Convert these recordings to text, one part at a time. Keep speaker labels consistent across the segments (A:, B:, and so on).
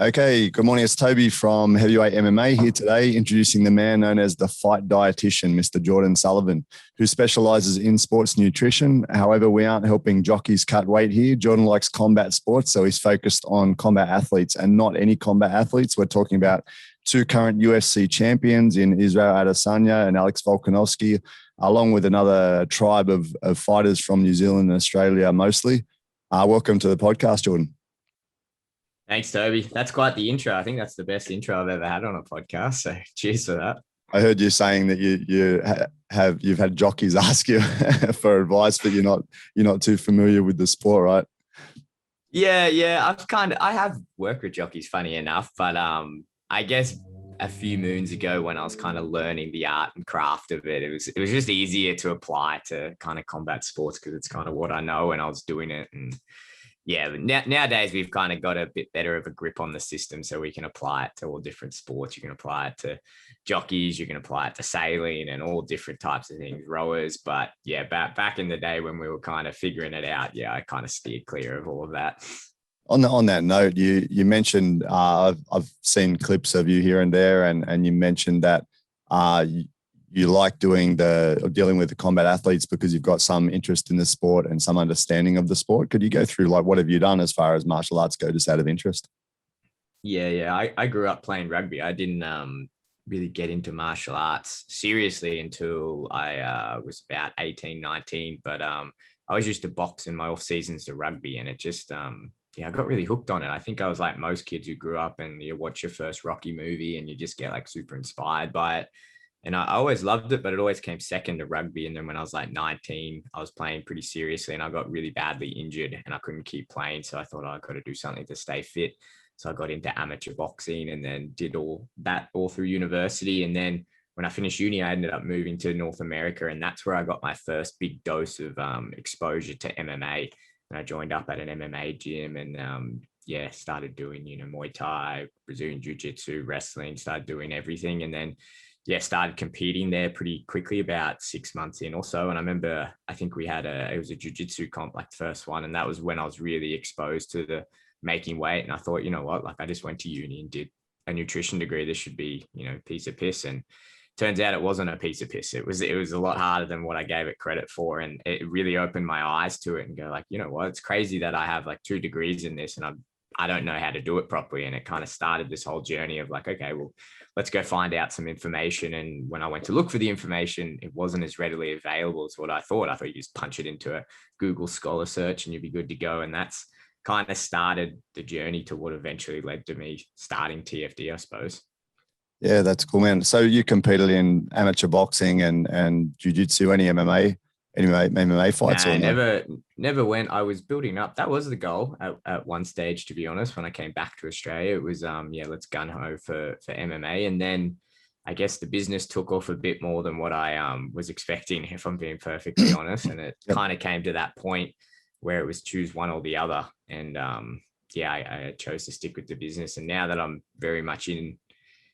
A: Okay, good morning. It's Toby from Heavyweight MMA here today, introducing the man known as the fight dietitian, Mr. Jordan Sullivan, who specializes in sports nutrition. However, we aren't helping jockeys cut weight here. Jordan likes combat sports, so he's focused on combat athletes and not any combat athletes. We're talking about two current UFC champions in Israel Adesanya and Alex Volkanovski, along with another tribe of fighters from New Zealand and Australia mostly. Welcome to the podcast, Jordan.
B: Thanks, Toby. That's quite the intro. I think that's the best intro I've ever had on a podcast. So cheers for that.
A: I heard you saying that you've had jockeys ask you for advice, but you're not too familiar with the sport, right?
B: Yeah. I have worked with jockeys, funny enough, but I guess a few moons ago when I was kind of learning the art and craft of it, it was just easier to apply to kind of combat sports because it's kind of what I know and I was doing it. And yeah, but nowadays we've kind of got a bit better of a grip on the system, so we can apply it to all different sports. You can apply it to jockeys, you can apply it to sailing and all different types of things, rowers. But yeah, back in the day when we were kind of figuring it out, yeah, I kind of steered clear of all of that.
A: On that note, you mentioned I've seen clips of you here and there, and you mentioned that you like dealing with the combat athletes because you've got some interest in the sport and some understanding of the sport. Could you go through what have you done as far as martial arts go, just out of interest?
B: Yeah. I grew up playing rugby. I didn't really get into martial arts seriously until I was about 18, 19. But I was used to box in my off seasons to rugby, and it just I got really hooked on it. I think I was like most kids who grew up and you watch your first Rocky movie and you just get like super inspired by it. And I always loved it, but it always came second to rugby. And then when I was like 19, I was playing pretty seriously and I got really badly injured and I couldn't keep playing. So I thought I got to do something to stay fit. So I got into amateur boxing and then did all through university. And then when I finished uni, I ended up moving to North America. And that's where I got my first big dose of exposure to MMA. And I joined up at an MMA gym and started doing, Muay Thai, Brazilian Jiu-Jitsu, wrestling, started doing everything. And then started competing there pretty quickly, about 6 months in or so. And I remember, I think we had it was a jiu-jitsu comp, like the first one. And that was when I was really exposed to the making weight. And I thought, you know what, like I just went to uni and did a nutrition degree. This should be, piece of piss. And turns out it wasn't a piece of piss. It was a lot harder than what I gave it credit for. And it really opened my eyes to it and go like, you know what, it's crazy that I have like 2 degrees in this and I don't know how to do it properly. And it kind of started this whole journey of like, okay, well, let's go find out some information. And when I went to look for the information, it wasn't as readily available as what I thought. I thought you just punch it into a Google Scholar search and you'd be good to go. And that's kind of started the journey to what eventually led to me starting TFD, I suppose.
A: Yeah, that's cool, man. So you competed in amateur boxing and jiu-jitsu, any MMA fights?
B: Nah, never went. I was building up. That was the goal at one stage, to be honest. When I came back to Australia, it was let's gun ho for MMA. And then I guess the business took off a bit more than what I was expecting, if I'm being perfectly honest. And it kind of came to that point where it was choose one or the other. And I chose to stick with the business. And now that I'm very much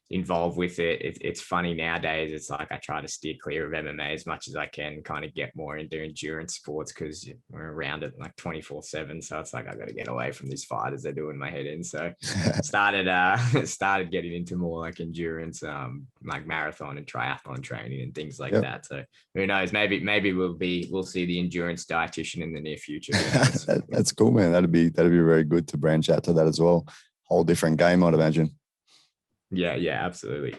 B: involved with it, it's funny nowadays. It's like I try to steer clear of MMA as much as I can, kind of get more into endurance sports because we're around it like 24/7. So it's like I got to get away from these fighters. They're doing my head in. So started getting into more like endurance, like marathon and triathlon training and things like that. So who knows? Maybe we'll see the endurance dietitian in the near future.
A: That's cool, man. That'd be very good to branch out to that as well. Whole different game, I'd imagine.
B: Yeah, absolutely.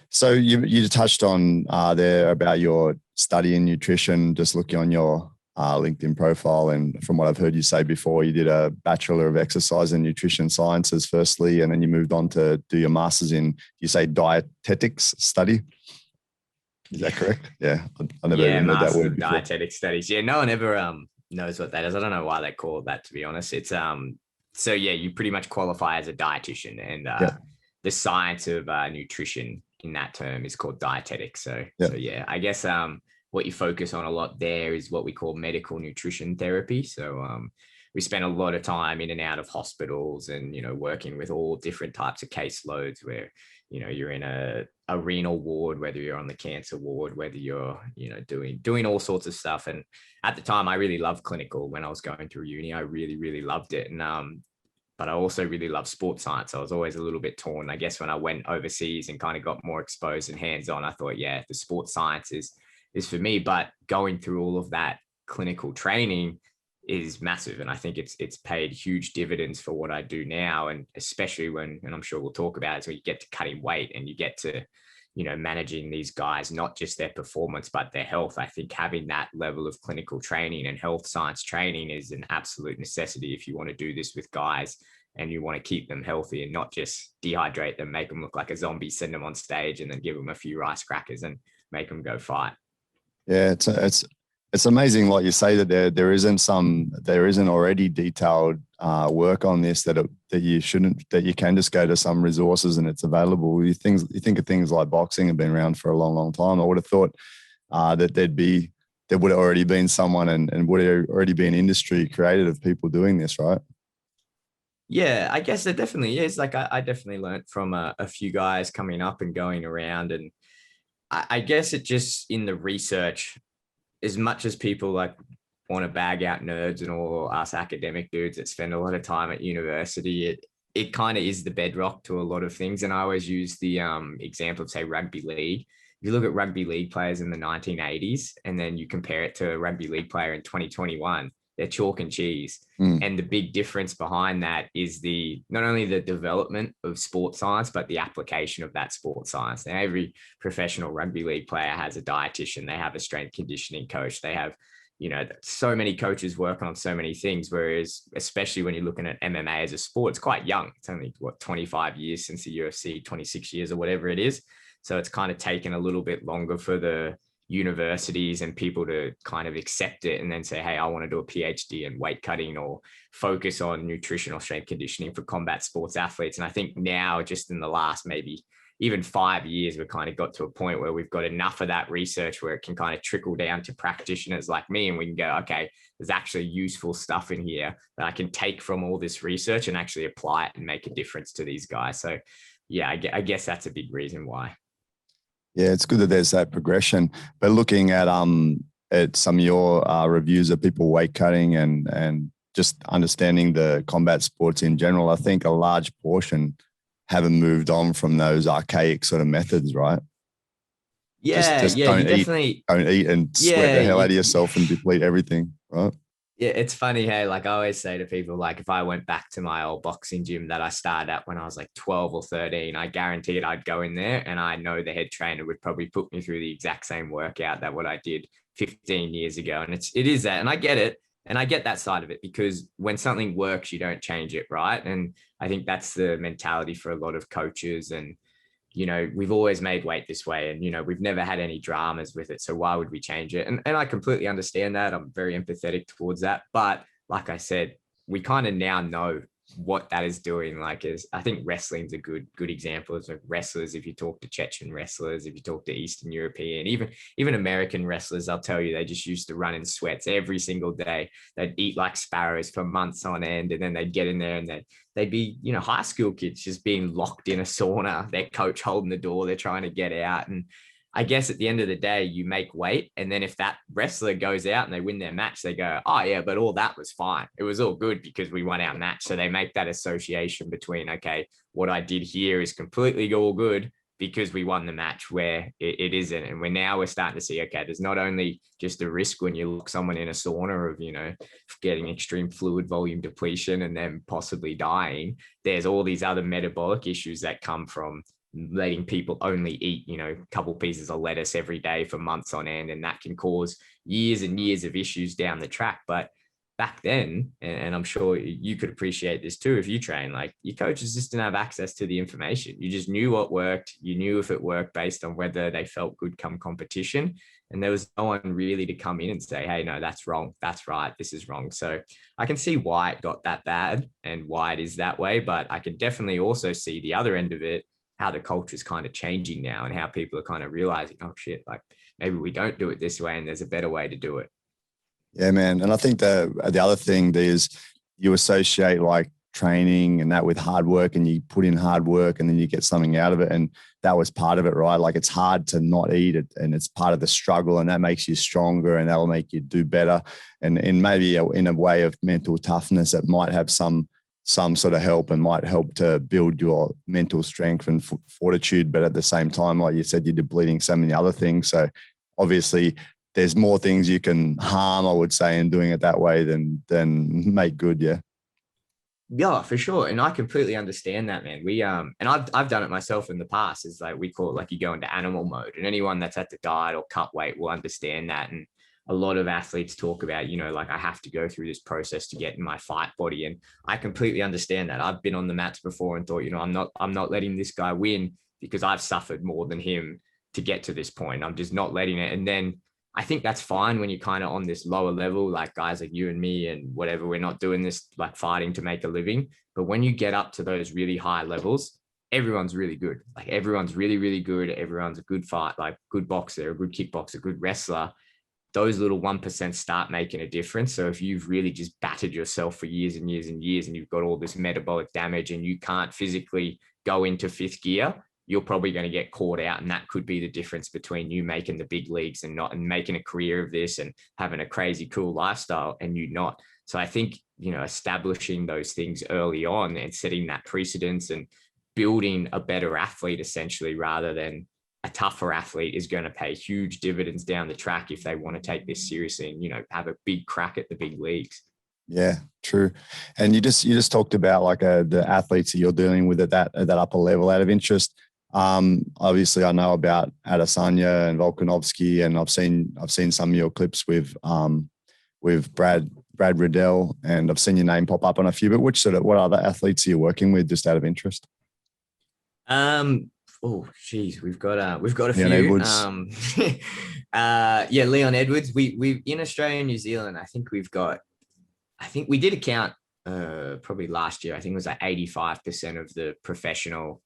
A: So you touched on there about your study in nutrition, just looking on your LinkedIn profile. And from what I've heard you say before, you did a Bachelor of Exercise and Nutrition Sciences firstly, and then you moved on to do your master's in, you say Dietetics study? Is that correct? Yeah. I never even heard that word before.
B: Dietetics studies. Yeah, no one ever knows what that is. I don't know why they call it that, to be honest. It's so yeah, you pretty much qualify as a dietitian, and the science of nutrition in that term is called dietetics. So I guess what you focus on a lot there is what we call medical nutrition therapy. So we spend a lot of time in and out of hospitals and, working with all different types of caseloads where, you're in a renal ward, whether you're on the cancer ward, whether you're, doing all sorts of stuff. And at the time, I really loved clinical when I was going through uni. I really, really loved it. And but I also really love sports science. I was always a little bit torn. I guess when I went overseas and kind of got more exposed and hands-on, I thought, yeah, the sports science is for me. But going through all of that clinical training is massive. And I think it's paid huge dividends for what I do now. And especially when, and I'm sure we'll talk about it, so you get to cutting weight and you get to, managing these guys, not just their performance, but their health. I think having that level of clinical training and health science training is an absolute necessity if you want to do this with guys and you want to keep them healthy and not just dehydrate them, make them look like a zombie, send them on stage and then give them a few rice crackers and make them go fight.
A: Yeah, it's amazing, like you say, that there isn't already detailed work on this that you can just go to some resources and it's available. You think of things like boxing have been around for a long, long time. I would have thought that there would have already been someone and would have already been industry created of people doing this, right?
B: Yeah, I guess it definitely is. Like I definitely learned from a few guys coming up and going around, and I guess it just in the research, as much as people like want to bag out nerds and all us academic dudes that spend a lot of time at university, it kind of is the bedrock to a lot of things. And I always use the example of, say, rugby league. If you look at rugby league players in the 1980s and then you compare it to a rugby league player in 2021, they're chalk and cheese. And the big difference behind that is not only the development of sports science, but the application of that sports science. Now, every professional rugby league player has a dietitian. They have a strength conditioning coach. They have, so many coaches working on so many things. Whereas, especially when you're looking at MMA as a sport, it's quite young. It's only 25 years since the UFC, 26 years or whatever it is. So it's kind of taken a little bit longer for the universities and people to kind of accept it and then say, hey, I want to do a PhD in weight cutting or focus on nutritional strength conditioning for combat sports athletes. And I think now, just in the last maybe even 5 years, we've kind of got to a point where we've got enough of that research where it can kind of trickle down to practitioners like me, and we can go, okay, there's actually useful stuff in here that I can take from all this research and actually apply it and make a difference to these guys. So yeah, I guess that's a big reason why.
A: Yeah, it's good that there's that progression. But looking at some of your reviews of people weight cutting and just understanding the combat sports in general, I think a large portion haven't moved on from those archaic sort of methods, right?
B: Yeah,
A: just
B: don't eat
A: and sweat the hell out of yourself and deplete everything, right?
B: Yeah, it's funny, hey, like I always say to people, like if I went back to my old boxing gym that I started at when I was like 12 or 13, I guaranteed I'd go in there and I know the head trainer would probably put me through the exact same workout that what I did 15 years ago. And it is that. And I get it. And I get that side of it, because when something works, you don't change it, right? And I think that's the mentality for a lot of coaches. And we've always made weight this way and, we've never had any dramas with it. So why would we change it? And I completely understand that. I'm very empathetic towards that. But like I said, we kind of now know what that is doing. Like, I think wrestling's a good example of wrestlers. If you talk to Chechen wrestlers, if you talk to Eastern European, even American wrestlers, I'll tell you, they just used to run in sweats every single day. They'd eat like sparrows for months on end, and then they'd get in there and they'd be, high school kids just being locked in a sauna, their coach holding the door, they're trying to get out. And I guess at the end of the day, you make weight. And then if that wrestler goes out and they win their match, they go, oh yeah, but all that was fine. It was all good because we won our match. So they make that association between, okay, what I did here is completely all good because we won the match, where it isn't. And we're starting to see, okay, there's not only just a risk when you look someone in a sauna of, getting extreme fluid volume depletion and then possibly dying. There's all these other metabolic issues that come from letting people only eat, a couple pieces of lettuce every day for months on end. And that can cause years and years of issues down the track. But back then, and I'm sure you could appreciate this too, if you train, like your coaches just didn't have access to the information. You just knew what worked. You knew if it worked based on whether they felt good come competition. And there was no one really to come in and say, hey, no, that's wrong. That's right. This is wrong. So I can see why it got that bad and why it is that way. But I can definitely also see the other end of it, how the culture is kind of changing now and how people are kind of realizing, oh shit, like maybe we don't do it this way and there's a better way to do it.
A: Yeah, man. And I think the other thing is you associate like training and that with hard work, and you put in hard work and then you get something out of it. And that was part of it, right? Like it's hard to not eat it, and it's part of the struggle, and that makes you stronger and that'll make you do better. And maybe in a way of mental toughness, it might have some some sort of help and might help to build your mental strength and fortitude. But at the same time, like you said, you're depleting so many other things. So obviously there's more things you can harm, I would say, in doing it that way than make good. Yeah.
B: Yeah, for sure. And I completely understand that, man. And I've done it myself in the past. It's like, we call it like you go into animal mode, and anyone that's had to diet or cut weight will understand that. And a lot of athletes talk about, like, I have to go through this process to get in my fight body. And I completely understand that. I've been on the mats before and thought, I'm not letting this guy win because I've suffered more than him to get to this point. I'm just not letting it. And then I think that's fine when you're kind of on this lower level, like guys like you and me and whatever. We're not doing this like fighting to make a living. But when you get up to those really high levels, everyone's really good. Like, everyone's really, really good. Everyone's a good fight, like good boxer, a good kickboxer, good wrestler. Those little 1% start making a difference. So if you've really just battered yourself for years and years and years, and you've got all this metabolic damage and you can't physically go into fifth gear, you're probably going to get caught out. And that could be the difference between you making the big leagues and not, and making a career of this and having a crazy cool lifestyle, and you not. So I think, establishing those things early on and setting that precedence and building a better athlete, essentially, rather than a tougher athlete, is going to pay huge dividends down the track if they want to take this seriously and, have a big crack at the big leagues.
A: Yeah, true. And you just talked about like the athletes that you're dealing with at that upper level. Out of interest, obviously I know about Adesanya and Volkanovski, and I've seen some of your clips with Brad Riddell, and I've seen your name pop up on a few. But what other athletes are you working with, just out of interest?
B: Oh, geez, we've got a
A: Leon
B: few.
A: Edwards.
B: Leon Edwards. We in Australia and New Zealand, I think we did a count probably last year. I think it was like 85% of the professional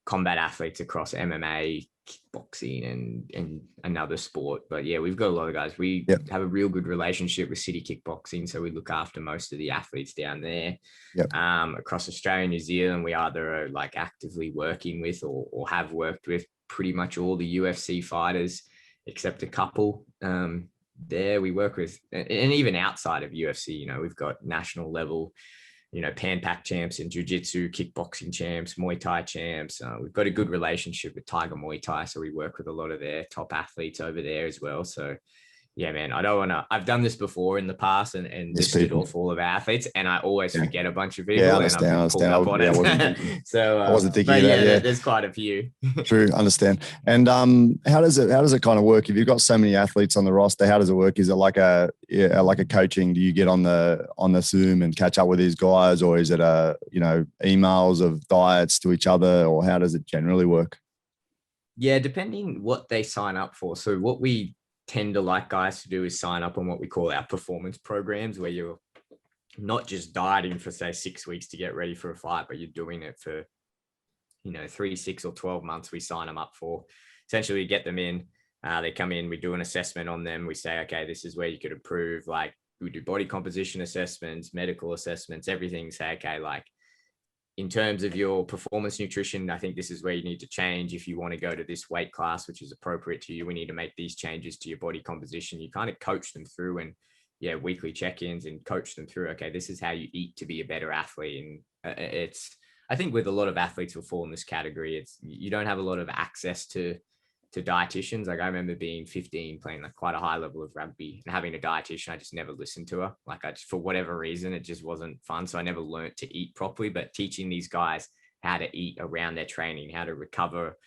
B: combat athletes across MMA, kickboxing, and another sport. But yeah, we've got a lot of guys. We have a real good relationship with City Kickboxing, so we look after most of the athletes down there. Across Australia and New Zealand, we either are like actively working with or have worked with pretty much all the UFC fighters, except a couple. There we work with, and even outside of UFC, we've got national level, Pan Pac champs in jiu-jitsu, kickboxing champs, Muay Thai champs. We've got a good relationship with Tiger Muay Thai, so we work with a lot of their top athletes over there as well. So yeah, man, I've done this before in the past and listed off all of our athletes, and I always forget a bunch of people.
A: Yeah, I understand.
B: So
A: I wasn't thinking of that. Yeah,
B: there's quite a few.
A: True, understand. And how does it kind of work? If you've got so many athletes on the roster, how does it work? Is it like a coaching? Do you get on the Zoom and catch up with these guys, or is it emails of diets to each other, or how does it generally work?
B: Yeah, depending what they sign up for. So what we tend to like guys to do is sign up on what we call our performance programs, where you're not just dieting for say 6 weeks to get ready for a fight, but you're doing it for 3, 6 or 12 months. We sign them up for. Essentially, we get them in, they come in, we do an assessment on them, we say, okay, this is where you could improve. Like, we do body composition assessments, medical assessments, everything. Say, okay, like, in terms of your performance nutrition, I think this is where you need to change. If you want to go to this weight class, which is appropriate to you, we need to make these changes to your body composition. You kind of coach them through, and weekly check-ins, and coach them through, okay, this is how you eat to be a better athlete. And I think with a lot of athletes who fall in this category, you don't have a lot of access to dietitians. Like, I remember being 15, playing like quite a high level of rugby, and having a dietitian, I just never listened to her. Like, for whatever reason, it just wasn't fun. So I never learned to eat properly. But teaching these guys how to eat around their training, how to recover,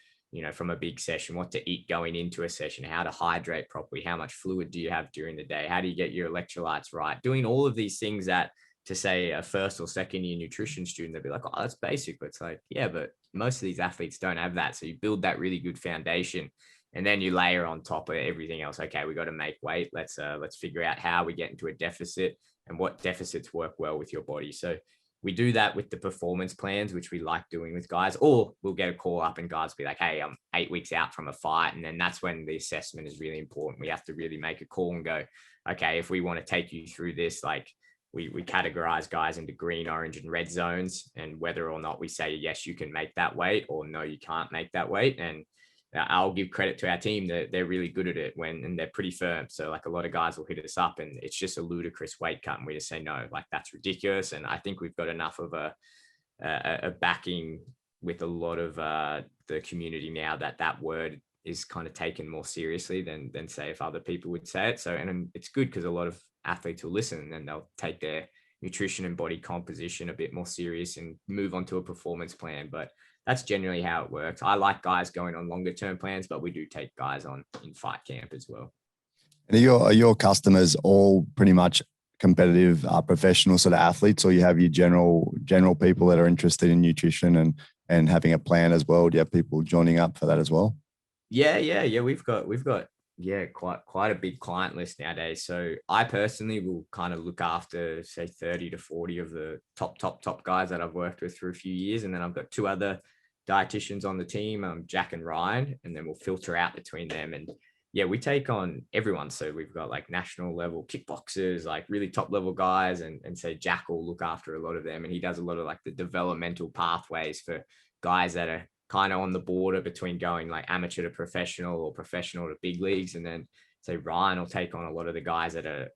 B: from a big session, what to eat going into a session, how to hydrate properly, how much fluid do you have during the day, how do you get your electrolytes right, doing all of these things that, to say a first or second year nutrition student, they'd be like, oh, that's basic. But it's like, yeah, but most of these athletes don't have that. So you build that really good foundation, and then you layer on top of everything else. Okay, we got to make weight. Let's figure out how we get into a deficit and what deficits work well with your body. So we do that with the performance plans, which we like doing with guys. Or we'll get a call up and guys will be like, hey, I'm 8 weeks out from a fight. And then that's when the assessment is really important. We have to really make a call and go, okay, if we want to take you through this, like, we categorize guys into green, orange, and red zones, and whether or not we say, yes, you can make that weight, or no, you can't make that weight. And I'll give credit to our team that they're really good at it and they're pretty firm. So like a lot of guys will hit us up and it's just a ludicrous weight cut. And we just say, no, like that's ridiculous. And I think we've got enough of a backing with a lot of the community now that word is kind of taken more seriously than say if other people would say it. So, and it's good because a lot of athletes will listen and they'll take their nutrition and body composition a bit more serious and move on to a performance plan. But that's generally how it works. I like guys going on longer term plans, but we do take guys on in fight camp as well.
A: And are your customers all pretty much competitive professional sort of athletes, or you have your general people that are interested in nutrition and having a plan as well? Do you have people joining up for that as well?
B: Yeah. We've got quite a big client list nowadays. So I personally will kind of look after say 30 to 40 of the top guys that I've worked with for a few years. And then I've got two other dietitians on the team, Jack and Ryan, and then we'll filter out between them. And yeah, we take on everyone. So we've got like national level kickboxers, like really top level guys. And say Jack will look after a lot of them. And he does a lot of like the developmental pathways for guys that are kind of on the border between going like amateur to professional or professional to big leagues. And then say Ryan will take on a lot of the guys that are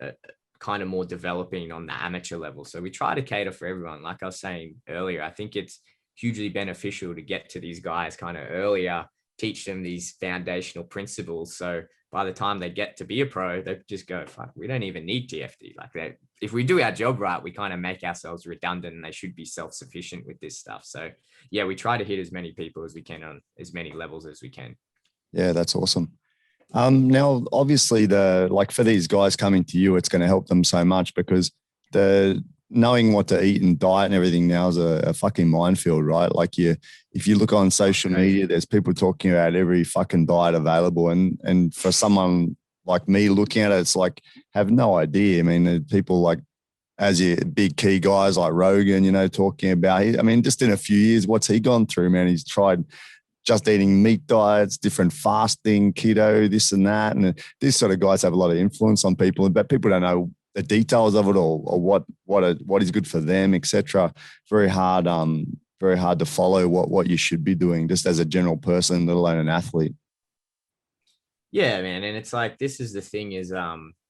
B: kind of more developing on the amateur level. So we try to cater for everyone. Like I was saying earlier, I think it's hugely beneficial to get to these guys kind of earlier, teach them these foundational principles. So by the time they get to be a pro, they just go, fuck, we don't even need TFD. Like if we do our job right, we kind of make ourselves redundant and they should be self-sufficient with this stuff. So yeah, we try to hit as many people as we can on as many levels as we can.
A: Yeah, that's awesome. Now, obviously for these guys coming to you, it's going to help them so much because knowing what to eat and diet and everything now is a fucking minefield, right? Like if you look on social media, there's people talking about every fucking diet available. And for someone like me looking at it, it's like, have no idea. I mean, people like, as your big key guys like Rogan, talking about, just in a few years, what's he gone through, man? He's tried just eating meat diets, different fasting, keto, this and that. And these sort of guys have a lot of influence on people, but people don't know the details of it all, or what is good for them, etc. Very hard to follow what you should be doing just as a general person, let alone an athlete.
B: Yeah, man. And it's like, this is the thing is,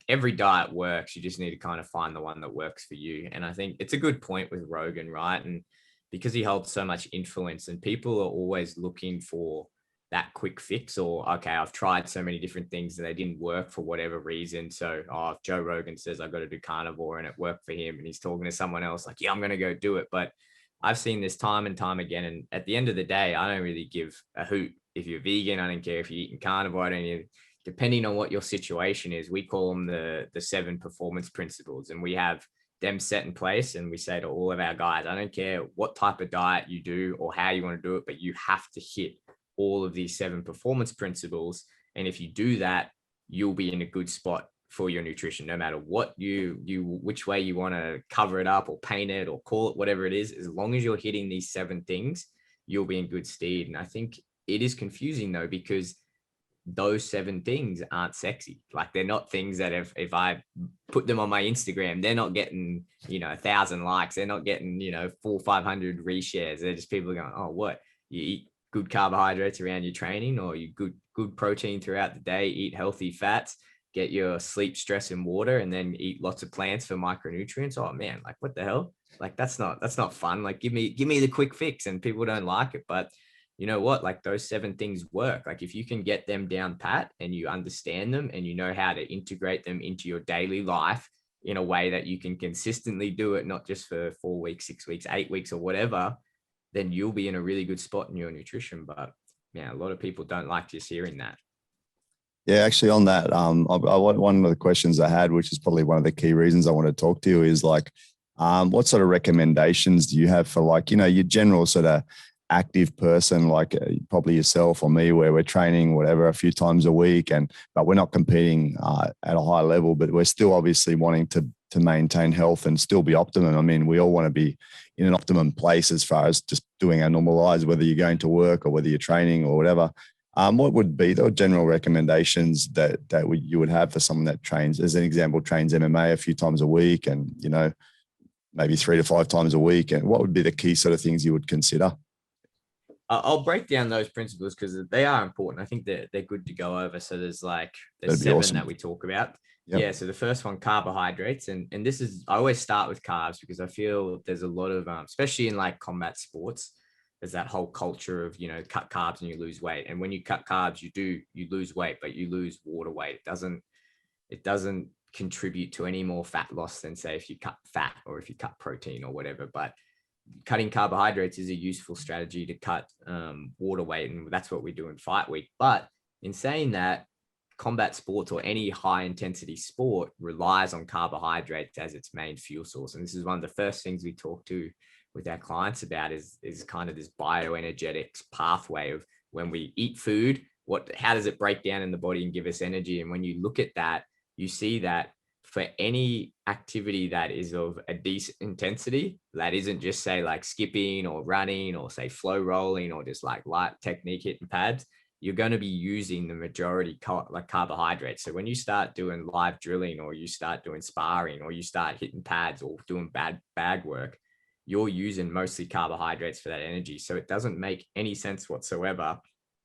B: every diet works. You just need to kind of find the one that works for you. And I think it's a good point with Rogan, right? And because he holds so much influence and people are always looking for that quick fix, or, okay, I've tried so many different things and they didn't work for whatever reason. So, if Joe Rogan says I've got to do carnivore and it worked for him and he's talking to someone else like, yeah, I'm going to go do it. But I've seen this time and time again. And at the end of the day, I don't really give a hoot if you're vegan. I don't care if you're eating carnivore. I don't even, depending on what your situation is, we call them the 7 performance principles. And we have them set in place. And we say to all of our guys, I don't care what type of diet you do or how you want to do it, but you have to hit all of these 7 performance principles. And if you do that, you'll be in a good spot for your nutrition, no matter what which way you want to cover it up or paint it or call it, whatever it is, as long as you're hitting these 7 things, you'll be in good stead. And I think it is confusing though, because those 7 things aren't sexy. Like they're not things that if I put them on my Instagram, they're not getting, 1,000 likes. They're not getting, 400-500 reshares. They're just people going, oh, what? You eat good carbohydrates around your training, or you good protein throughout the day, eat healthy fats, get your sleep, stress, and water, and then eat lots of plants for micronutrients. Oh man, like what the hell? Like that's not fun. Like give me the quick fix, and people don't like it. But you know what? Like those 7 things work. Like if you can get them down pat and you understand them and you know how to integrate them into your daily life in a way that you can consistently do it, not just for 4 weeks, 6 weeks, 8 weeks or whatever, then you'll be in a really good spot in your nutrition. But yeah, a lot of people don't like just hearing that.
A: Yeah, actually on that, one of the questions I had, which is probably one of the key reasons I want to talk to you, is like, what sort of recommendations do you have for like, your general sort of active person, like probably yourself or me, where we're training whatever a few times a week, but we're not competing at a high level, but we're still obviously wanting to maintain health and still be optimum. I mean, we all want to be in an optimum place as far as just doing our normal lives, whether you're going to work or whether you're training or whatever. What would be the general recommendations that you would have for someone that trains, as an example, trains MMA a few times a week and, maybe 3 to 5 times a week? And what would be the key sort of things you would consider?
B: I'll break down those principles because they are important. I think they're good to go over. So there's seven
A: awesome.
B: that we talk about.
A: Yep.
B: Yeah. So the first one, carbohydrates. And this is, I always start with carbs because I feel there's a lot of, especially in like combat sports, there's that whole culture of, cut carbs and you lose weight. And when you cut carbs, you lose weight, but you lose water weight. It doesn't contribute to any more fat loss than say if you cut fat or if you cut protein or whatever. But cutting carbohydrates is a useful strategy to cut water weight, and that's what we do in fight week. But in saying that, combat sports or any high intensity sport relies on carbohydrates as its main fuel source. And this is one of the first things we talk to with our clients about is kind of this bioenergetics pathway of when we eat food, how does it break down in the body and give us energy? And when you look at that, you see that for any activity that is of a decent intensity, that isn't just say like skipping or running or say flow rolling or just like light technique hitting pads, you're going to be using the majority like carbohydrates. So when you start doing live drilling or you start doing sparring or you start hitting pads or doing bag work, you're using mostly carbohydrates for that energy. So it doesn't make any sense whatsoever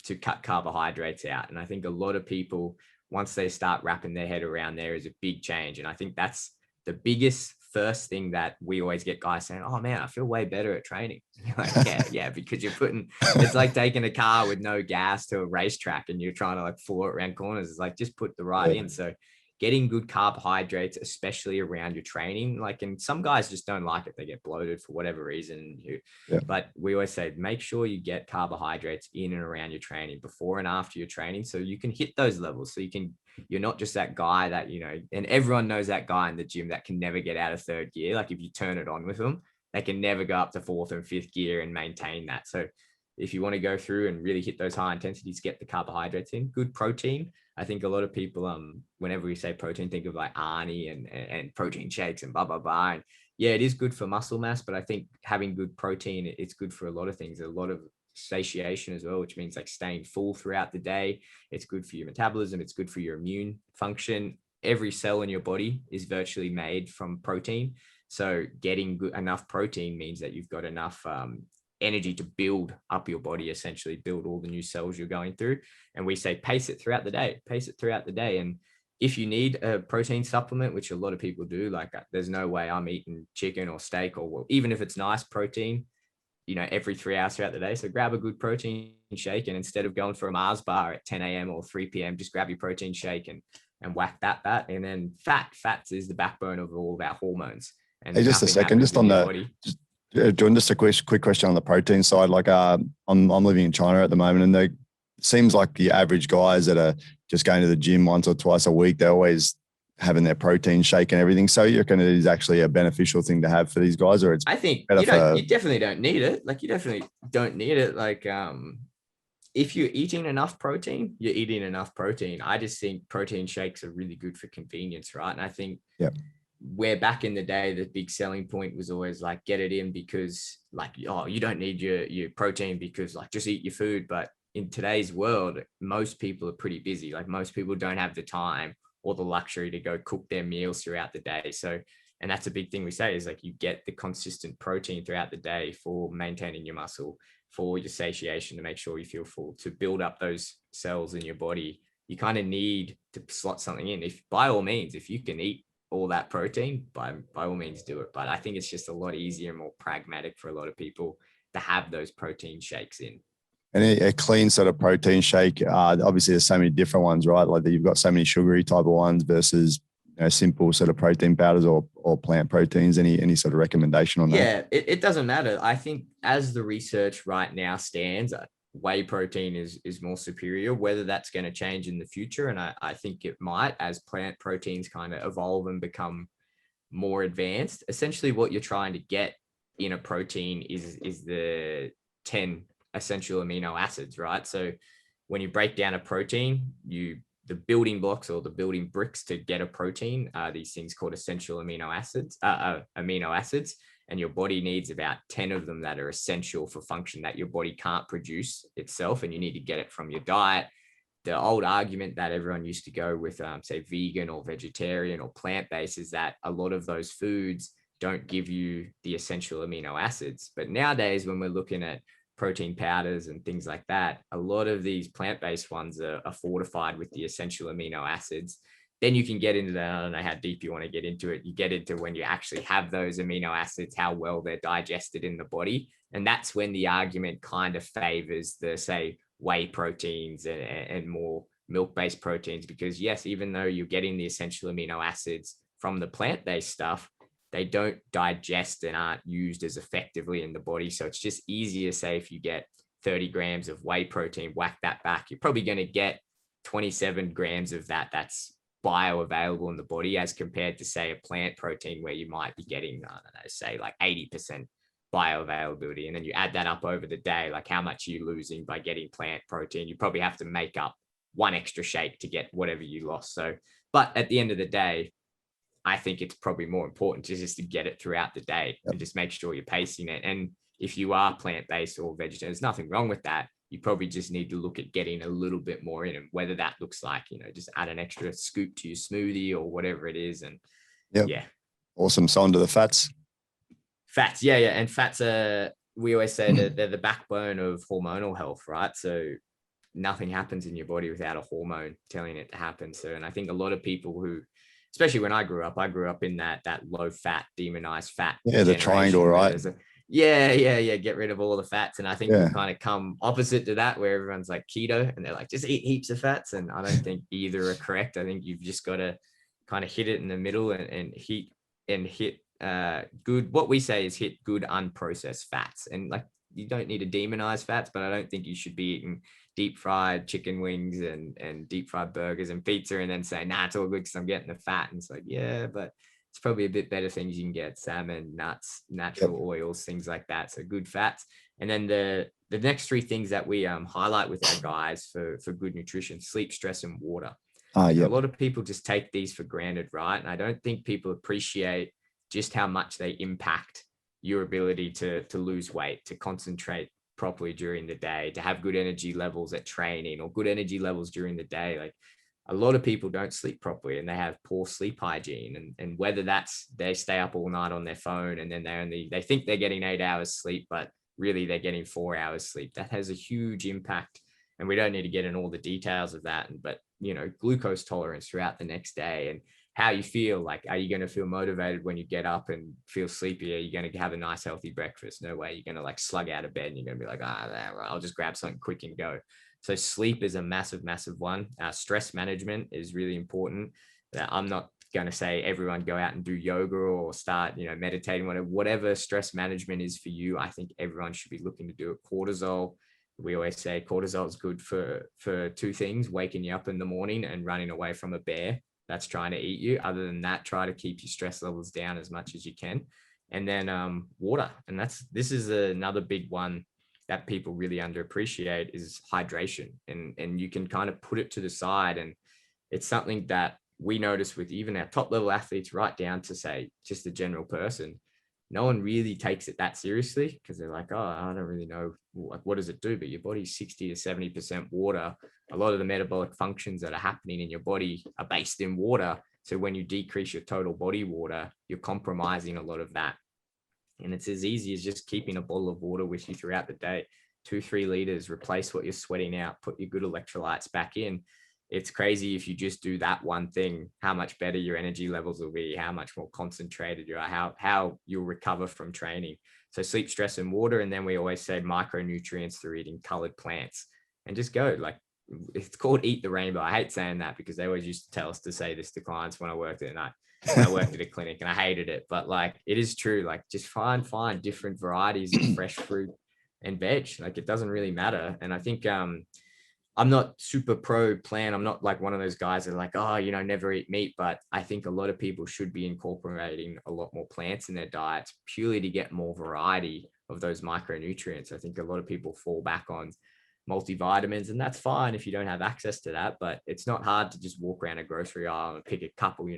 B: to cut carbohydrates out. And I think a lot of people, once they start wrapping their head around there, is a big change. And I think that's the biggest first thing that we always get guys saying, oh man, I feel way better at training. You're like, yeah, because it's like taking a car with no gas to a racetrack and you're trying to like floor it around corners. It's like, just put the right in. So getting good carbohydrates, especially around your training, and some guys just don't like it. They get bloated for whatever reason. But we always say, make sure you get carbohydrates in and around your training before and after your training, so you can hit those levels. So you're not just that guy that, and everyone knows that guy in the gym that can never get out of third gear. Like if you turn it on with them, they can never go up to fourth and fifth gear and maintain that. So if you want to go through and really hit those high intensities, get the carbohydrates in. Good protein. I think a lot of people, whenever we say protein, think of like Arnie and protein shakes and blah, blah, blah. And yeah, it is good for muscle mass, but I think having good protein, it's good for a lot of things, a lot of satiation as well, which means like staying full throughout the day. It's good for your metabolism. It's good for your immune function. Every cell in your body is virtually made from protein. So getting enough protein means that you've got enough energy to build up your body, essentially build all the new cells you're going through. And we say pace it throughout the day. And if you need a protein supplement, which a lot of people do, like there's no way I'm eating chicken or steak or even if it's nice protein, every 3 hours throughout the day. So grab a good protein shake, and instead of going for a Mars bar at 10 a.m. or 3 p.m., just grab your protein shake and whack that. And then fats is the backbone of all of our hormones. And
A: hey, just a second, just on the Jordan, just a quick question on the protein side. Like I'm living in China at the moment, and it seems like the average guys that are just going to the gym once or twice a week, they're always having their protein shake and everything. So you reckon it is actually a beneficial thing to have for these guys, or it's?
B: I think you definitely don't need it. Like you definitely don't need it. Like if you're eating enough protein, you're eating enough protein. I just think protein shakes are really good for convenience, right? And I think where back in the day, the big selling point was always like, get it in because like, oh, you don't need your protein because like just eat your food. But in today's world, most people are pretty busy. Like most people don't have the time or the luxury to go cook their meals throughout the day. So, and that's a big thing we say is like, you get the consistent protein throughout the day for maintaining your muscle, for your satiation, to make sure you feel full, to build up those cells in your body. You kind of need to slot something in. If by all means, if you can eat all that protein, by all means do it. But I think it's just a lot easier and more pragmatic for a lot of people to have those protein shakes in.
A: And a clean sort of protein shake, obviously there's so many different ones, right? Like you've got so many sugary type of ones versus simple sort of protein powders or plant proteins. Any sort of recommendation on that?
B: Yeah, it doesn't matter. I think as the research right now stands, whey protein is more superior. Whether that's going to change in the future, and I think it might, as plant proteins kind of evolve and become more advanced. Essentially what you're trying to get in a protein is the 10 essential amino acids, right? So when you break down a protein, the building blocks or the building bricks to get a protein are these things called essential amino acids, and your body needs about 10 of them that are essential for function that your body can't produce itself, and you need to get it from your diet. The old argument that everyone used to go with, say vegan or vegetarian or plant-based, is that a lot of those foods don't give you the essential amino acids. But nowadays, when we're looking at protein powders and things like that, a lot of these plant-based ones are fortified with the essential amino acids. Then you can get into that. I don't know how deep you want to get into it. You get into when you actually have those amino acids, how well they're digested in the body. And that's when the argument kind of favors the, say, whey proteins and more milk-based proteins, because yes, even though you're getting the essential amino acids from the plant-based stuff, they don't digest and aren't used as effectively in the body. So it's just easier, say, if you get 30 grams of whey protein, whack that back, you're probably going to get 27 grams of that that's bioavailable in the body, as compared to, say, a plant protein where you might be getting, I don't know, say like 80% bioavailability. And then you add that up over the day, like how much are you losing by getting plant protein? You probably have to make up one extra shake to get whatever you lost. So, but at the end of the day, I think it's probably more important just to get it throughout the day and just make sure you're pacing it. And if you are plant-based or vegetarian, there's nothing wrong with that. You probably just need to look at getting a little bit more in, and whether that looks like, just add an extra scoop to your smoothie or whatever it is. And yeah.
A: Awesome. So on to the fats.
B: Fats. Yeah. And fats are, we always say that they're the backbone of hormonal health, right? So nothing happens in your body without a hormone telling it to happen. So, and I think a lot of people who, especially when I grew up in that low fat, demonized fat.
A: Yeah, the triangle, right?
B: Yeah. Get rid of all the fats. And I think you kind of come opposite to that, where everyone's like keto and they're like, just eat heaps of fats. And I don't think either are correct. I think you've just got to kind of hit it in the middle and hit good. What we say is hit good unprocessed fats. And like, you don't need to demonize fats, but I don't think you should be eating deep fried chicken wings and deep fried burgers and pizza and then say, nah, it's all good because I'm getting the fat. And it's like, yeah, but it's probably a bit better things you can get: salmon, nuts, natural oils, things like that. So good fats. And then the next three things that we highlight with our guys for good nutrition: sleep, stress, and water. A lot of people just take these for granted, right? And I don't think people appreciate just how much they impact your ability to lose weight, to concentrate properly during the day, to have good energy levels at training or good energy levels during the day. Like, a lot of people don't sleep properly and they have poor sleep hygiene, and whether that's they stay up all night on their phone and then they think they're getting 8 hours sleep, but really they're getting 4 hours sleep. That has a huge impact, and we don't need to get in all the details of that. But glucose tolerance throughout the next day, and how you feel. Like, are you going to feel motivated when you get up and feel sleepy? Are you going to have a nice healthy breakfast? No way. You're going to like slug out of bed and you're going to be like, I'll just grab something quick and go. So sleep is a massive one. Stress management is really important. I'm not going to say everyone go out and do yoga or start, meditating, whatever stress management is for you. I think everyone should be looking to do it. Cortisol. We always say cortisol is good for two things: waking you up in the morning and running away from a bear that's trying to eat you. Other than that, try to keep your stress levels down as much as you can. And then water. And this is another big one that people really underappreciate, is hydration. And you can kind of put it to the side. And it's something that we notice with even our top level athletes, right down to, say, just the general person. No one really takes it that seriously, because they're like, I don't really know, like, what does it do? But your body's 60 to 70% water. A lot of the metabolic functions that are happening in your body are based in water. So when you decrease your total body water, you're compromising a lot of that. And it's as easy as just keeping a bottle of water with you throughout the day, 2-3 liters, replace what you're sweating out, put your good electrolytes back in. It's crazy if you just do that one thing, how much better your energy levels will be, how much more concentrated you are, how you'll recover from training. So sleep, stress, and water. And then we always say micronutrients through eating colored plants, and just go. Like, it's called Eat the Rainbow. I hate saying that because they always used to tell us to say this to clients when I worked at a clinic, and I hated it. But like, it is true. Like, just find different varieties of fresh fruit and veg. Like, it doesn't really matter. And I think I'm not super pro plant. I'm not like one of those guys that are like, never eat meat. But I think a lot of people should be incorporating a lot more plants in their diets, purely to get more variety of those micronutrients. I think a lot of people fall back on multivitamins, and that's fine if you don't have access to that. But it's not hard to just walk around a grocery aisle and pick a couple.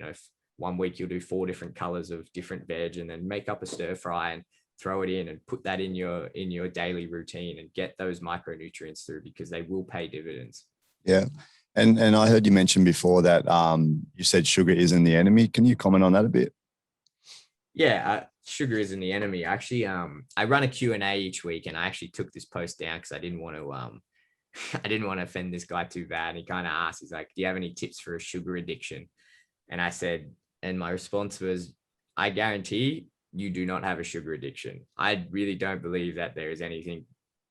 B: 1 week you'll do 4 different colors of different veg, and then make up a stir fry and throw it in and put that in your daily routine and get those micronutrients through, because they will pay dividends.
A: Yeah. And I heard you mention before that you said sugar isn't the enemy. Can you comment on that a bit?
B: Yeah. sugar isn't the enemy. Actually, I run a Q&A each week, and I actually took this post down because I didn't want to I didn't want to offend this guy too bad. And he kind of asked, he's like, do you have any tips for a sugar addiction? And I said, and my response was, I guarantee you do not have a sugar addiction. I really don't believe that there is anything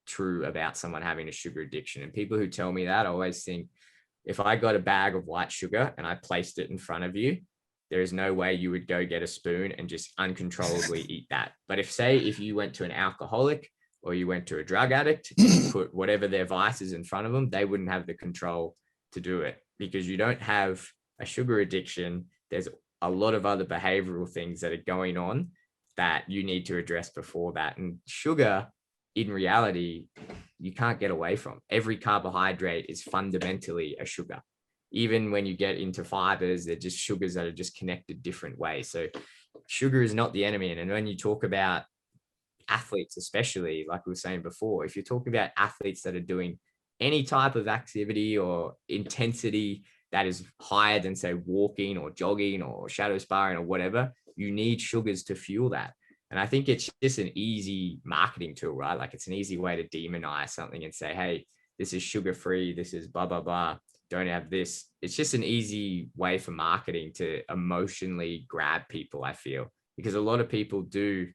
B: true about someone having a sugar addiction. And people who tell me that, I always think, if I got a bag of white sugar and I placed it in front of you, there is no way you would go get a spoon and just uncontrollably eat that. But if you went to an alcoholic or you went to a drug addict and you put whatever their vice is in front of them, they wouldn't have the control to do it, because you don't have a sugar addiction. There's a lot of other behavioral things that are going on that you need to address before that. And sugar, in reality, you can't get away from. Every carbohydrate is fundamentally a sugar. Even when you get into fibers, they're just sugars that are just connected different ways. So sugar is not the enemy. And when you talk about athletes, especially, like we were saying before, if you're talking about athletes that are doing any type of activity or intensity that is higher than, say, walking or jogging or shadow sparring or whatever, you need sugars to fuel that. And I think it's just an easy marketing tool, right? Like, it's an easy way to demonize something and say, hey, this is sugar-free, this is blah, blah, blah, don't have this. It's just an easy way for marketing to emotionally grab people, I feel, because a lot of people do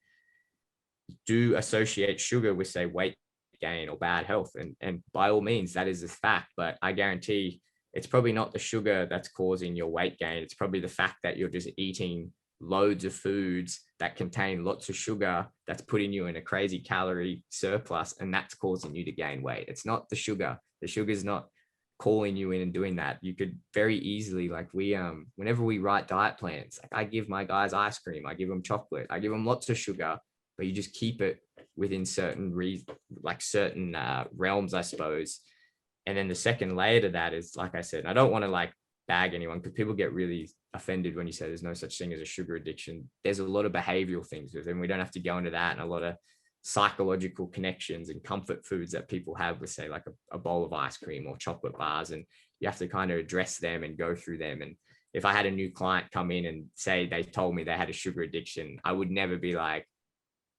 B: associate sugar with, say, weight gain or bad health. And by all means, that is a fact. But I guarantee it's probably not the sugar that's causing your weight gain. It's probably the fact that you're just eating loads of foods that contain lots of sugar that's putting you in a crazy calorie surplus, and that's causing you to gain weight. It's not the sugar. The sugar is not calling you in and doing that. You could very easily, like, we whenever we write diet plans, like, I give my guys ice cream, I give them chocolate, I give them lots of sugar, but you just keep it within certain realms, I suppose. And then the second layer to that is, like I said, I don't want to like bag anyone, because people get really offended when you say there's no such thing as a sugar addiction. There's a lot of behavioral things with it, and we don't have to go into that, and a lot of psychological connections and comfort foods that people have with, say, like a bowl of ice cream or chocolate bars, and you have to kind of address them and go through them. And if I had a new client come in and say they told me they had a sugar addiction, I would never be like,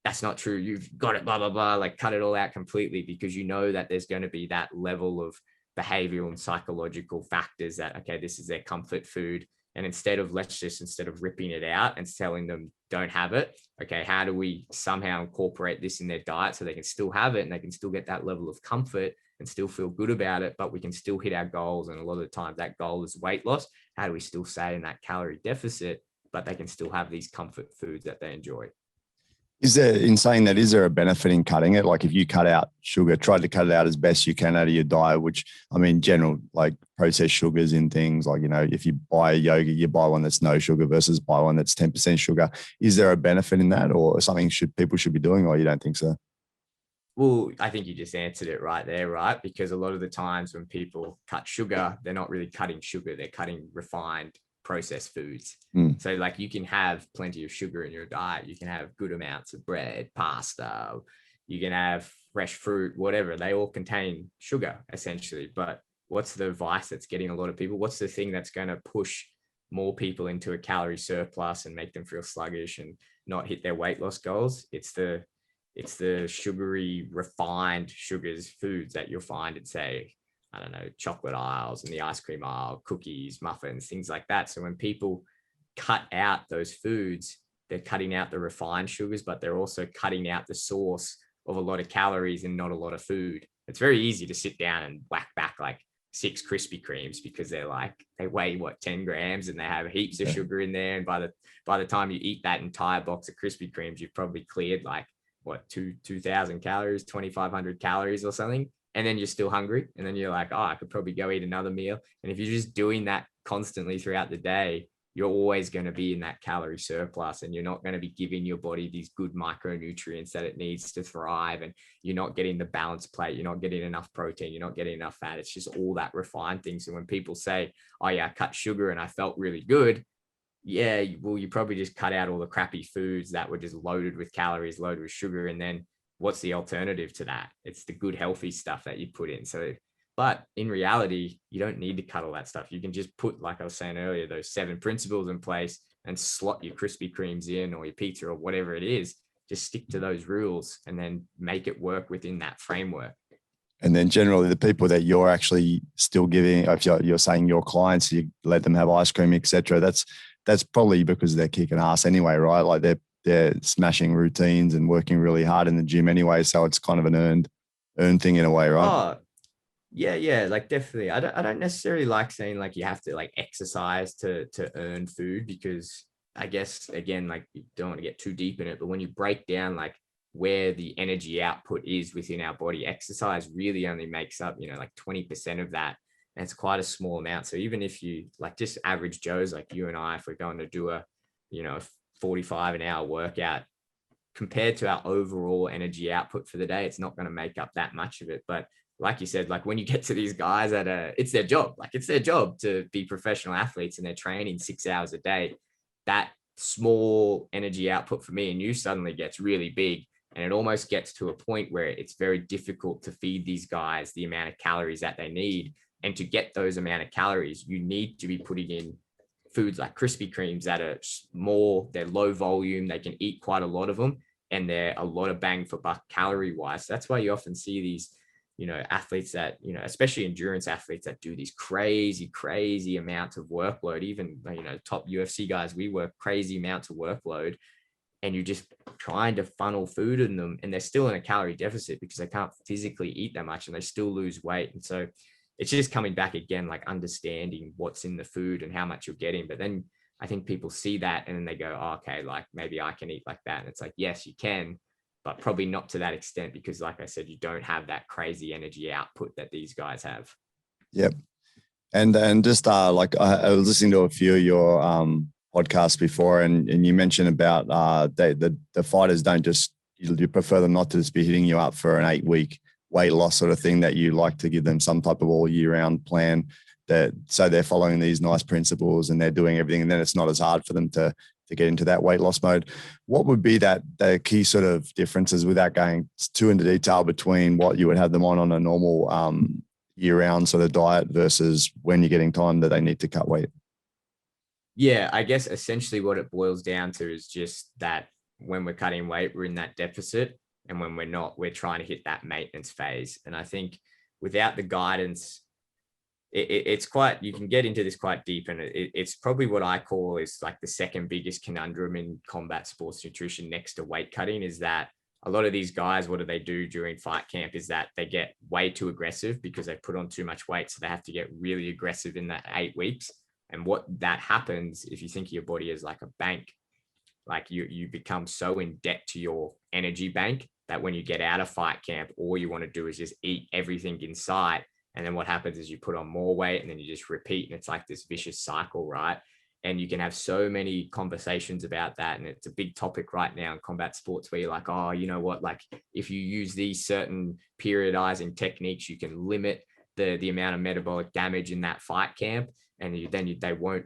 B: that's not true, you've got it, blah, blah, blah, like cut it all out completely, because you know that there's going to be that level of behavioral and psychological factors that, okay, this is their comfort food. And instead of ripping it out and telling them don't have it, okay, how do we somehow incorporate this in their diet so they can still have it and they can still get that level of comfort and still feel good about it, but we can still hit our goals. And a lot of the time that goal is weight loss. How do we still stay in that calorie deficit, but they can still have these comfort foods that they enjoy?
A: Is there a benefit in cutting it? Like, if you cut out sugar, try to cut it out as best you can out of your diet, which, I mean, general, like processed sugars in things like, if you buy a yogurt, you buy one that's no sugar versus buy one that's 10% sugar. Is there a benefit in that, or something people should be doing, or you don't think so?
B: Well, I think you just answered it right there, right? Because a lot of the times when people cut sugar, they're not really cutting sugar, they're cutting refined processed foods. So like, you can have plenty of sugar in your diet. You can have good amounts of bread, pasta, you can have fresh fruit, whatever. They all contain sugar essentially. But what's the vice that's getting a lot of people? What's the thing that's going to push more people into a calorie surplus and make them feel sluggish and not hit their weight loss goals? It's the sugary, refined sugars foods that you'll find at, say, I don't know, chocolate aisles and the ice cream aisle, cookies, muffins, things like that. So when people cut out those foods, they're cutting out the refined sugars, but they're also cutting out the source of a lot of calories and not a lot of food. It's very easy to sit down and whack back like 6 Krispy Kremes, because they weigh 10 grams and they have heaps of sugar in there. And by the time you eat that entire box of Krispy Kremes, you've probably cleared 2,000 calories, 2,500 calories or something. And then you're still hungry. And then you're like, oh, I could probably go eat another meal. And if you're just doing that constantly throughout the day, you're always going to be in that calorie surplus, and you're not going to be giving your body these good micronutrients that it needs to thrive. And you're not getting the balanced plate. You're not getting enough protein. You're not getting enough fat. It's just all that refined thing. So when people say, oh yeah, I cut sugar and I felt really good. Yeah, well, you probably just cut out all the crappy foods that were just loaded with calories, loaded with sugar. And then what's the alternative to that? It's the good, healthy stuff that you put in. So, but in reality, you don't need to cut all that stuff. You can just put, like I was saying earlier, those 7 principles in place, and slot your Krispy Kremes in or your pizza or whatever it is. Just stick to those rules and then make it work within that framework.
A: And then generally the people that you're actually still giving, if you're saying your clients, you let them have ice cream, etc. That's probably because they're kicking ass anyway, right? Like they're smashing routines and working really hard in the gym anyway. So it's kind of an earned thing in a way, right?
B: Oh, yeah, like definitely. I don't necessarily like saying like you have to like exercise to earn food, because I guess again, like you don't want to get too deep in it, but when you break down like where the energy output is within our body, exercise really only makes up, like 20% of that. And it's quite a small amount. So even if you like just average Joes like you and I, if we're going to do a 45 an hour workout, compared to our overall energy output for the day, it's not going to make up that much of it. But like you said, like when you get to these guys it's their job. Like it's their job to be professional athletes and they're training 6 hours a day. That small energy output for me and you suddenly gets really big. And it almost gets to a point where it's very difficult to feed these guys the amount of calories that they need. And to get those amount of calories, you need to be putting in foods like Krispy Kremes that are they're low volume, they can eat quite a lot of them, and they're a lot of bang for buck calorie wise. That's why you often see these, athletes that, especially endurance athletes that do these crazy amounts of workload. Even, top UFC guys, we work crazy amounts of workload, and you're just trying to funnel food in them, and they're still in a calorie deficit because they can't physically eat that much and they still lose weight. And so it's just coming back again, like understanding what's in the food and how much you're getting. But then I think people see that and then they go, oh, okay, like maybe I can eat like that. And it's like, yes, you can, but probably not to that extent, because like I said, you don't have that crazy energy output that these guys have.
A: Yep. And just like I was listening to a few of your podcasts before, and you mentioned about the fighters don't just, you prefer them not to just be hitting you up for an 8-week weight loss sort of thing, that you like to give them some type of all year round plan, that so they're following these nice principles and they're doing everything, and then it's not as hard for them to get into that weight loss mode. What would be the key sort of differences, without going too into detail, between what you would have them on a normal year round sort of diet versus when you're getting time that they need to cut weight?
B: Yeah, I guess essentially what it boils down to is just that when we're cutting weight, we're in that deficit. And when we're not, we're trying to hit that maintenance phase. And I think without the guidance, it's quite, you can get into this quite deep. And it's probably what I call is like the second biggest conundrum in combat sports nutrition next to weight cutting, is that a lot of these guys, what do they do during fight camp is that they get way too aggressive because they put on too much weight. So they have to get really aggressive in that 8 weeks. And what that happens, if you think of your body as like a bank, like you become so in debt to your energy bank that when you get out of fight camp, all you want to do is just eat everything in sight. And then what happens is you put on more weight and then you just repeat. And it's like this vicious cycle, right? And you can have so many conversations about that. And it's a big topic right now in combat sports, where you're like, oh, you know what? Like if you use these certain periodizing techniques, you can limit the amount of metabolic damage in that fight camp. And they won't,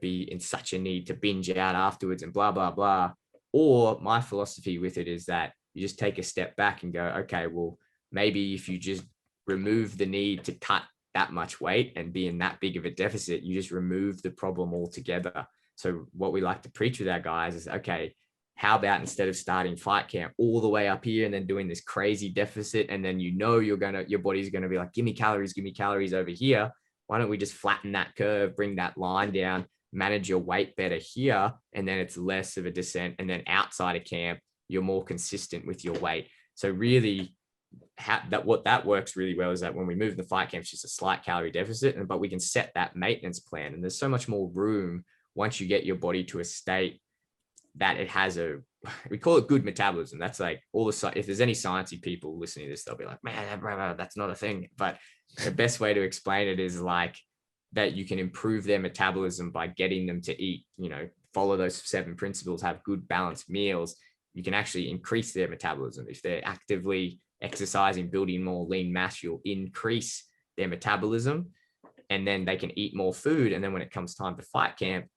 B: be in such a need to binge out afterwards and blah, blah, blah. Or my philosophy with it is that you just take a step back and go, okay, well, maybe if you just remove the need to cut that much weight and be in that big of a deficit, you just remove the problem altogether. So what we like to preach with our guys is, okay, how about instead of starting fight camp all the way up here and then doing this crazy deficit, and then your body's gonna be like, give me calories over here. Why don't we just flatten that curve, bring that line down, manage your weight better here, and then it's less of a descent. And then outside of camp, you're more consistent with your weight. So really, what that works really well is that when we move in the fight camp, it's just a slight calorie deficit, but we can set that maintenance plan. And there's so much more room once you get your body to a state that it has we call it good metabolism. That's like if there's any sciencey people listening to this, they'll be like, man, that's not a thing. But the best way to explain it is like that you can improve their metabolism by getting them to eat, follow those 7 principles, have good balanced meals. You can actually increase their metabolism. If they're actively exercising, building more lean mass, you'll increase their metabolism, and then they can eat more food. And then when it comes time to fight camp,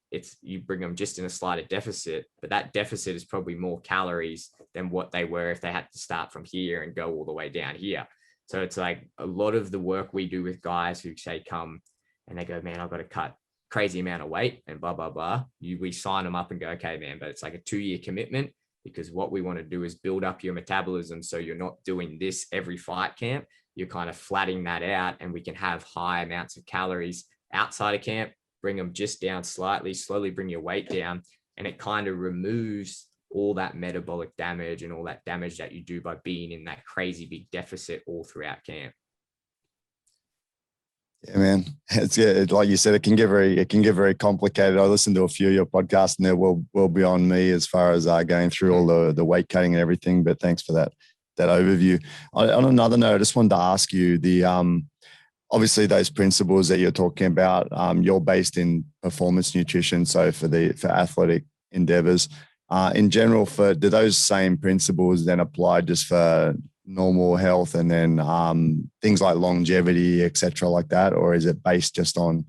B: you bring them just in a slight deficit, but that deficit is probably more calories than what they were if they had to start from here and go all the way down here. So it's like a lot of the work we do with guys who say come and they go, man, I've got to cut crazy amount of weight and blah, blah, blah. We sign them up and go, okay, man, but it's like a 2-year commitment, because what we want to do is build up your metabolism. So you're not doing this every fight camp. You're kind of flattening that out, and we can have high amounts of calories outside of camp, bring them just down slightly, slowly bring your weight down. And it kind of removes all that metabolic damage and all that damage that you do by being in that crazy big deficit all throughout camp.
A: Yeah, man. Like you said, it can get very complicated. I listened to a few of your podcasts, and they're well beyond me as far as going through all the weight cutting and everything. But thanks for that overview. On another note, I just wanted to ask you obviously those principles that you're talking about. You're based in performance nutrition, so for athletic endeavors. In general, do those same principles then apply just for normal health, and then things like longevity, etc., like that, or is it based just on